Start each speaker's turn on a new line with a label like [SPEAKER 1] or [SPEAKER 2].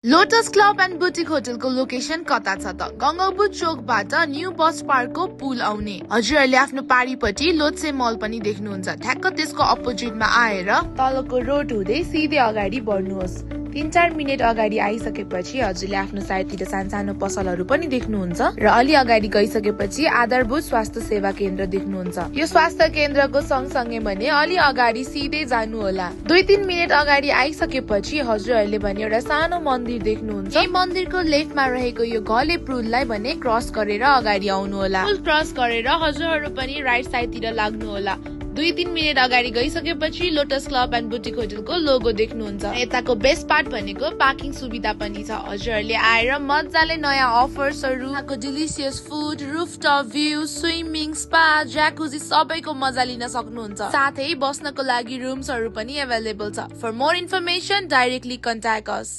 [SPEAKER 1] Lotus club and boutique होटलको location कता छ त? गंगाबुट चोकबाट न्यू बस पार्कको पुल आउने। हजुरहरूले आफ्नो पारीपट्टि लोत्से मल पनि देख्नुहुन्छ। ठ्याक्क त्यसको अपोजिटमा आएर तलको रोड हुँदै सिधै अगाडि बढ्नुहोस्। 3-4 मिनेट अगाडि आइसकेपछि हजुरले आफ्नो साइडतिर सानो पसलहरू पनि देख्नुहुन्छ र अलि अगाडि गइसकेपछि आधारभूत स्वास्थ्य सेवा केन्द्र देख्नुहुन्छ। यो स्वास्थ्य केन्द्रको सँगसँगै भने अलि अगाडि सिधै जानु होला। 2-3 मिनेट अगाडि आइसकेपछि हजुरहरूले भने एउटा सानो मन्दिर देख्नुहुन्छ। यही मन्दिरको लेफ्टमा रहेको यो घले पुललाई भने क्रस गरेर अगाडि आउनु होला। पुल क्रस गरेर हजुरहरू पनि राइट साइडतिर लाग्नु होला। 2-3 मिनेट अगाडि गइसकेपछि लोटस क्लब एन्ड बुटिक होटलको लोगो देख्नुहुन्छ। यताको बेस्ट पार्ट भनेको पार्किङ सुविधा पनि छ। हजुरहरूले आएर मजाले नयाँ अफर्सहरू, यहाँको delicious food, rooftop view, swimming, spa, jacuzzi सबैको मजा लिन सक्नुहुन्छ। साथै बस्नको लागि रुम्सहरू पनि अभाइलेबल छ। For more information directly contact us.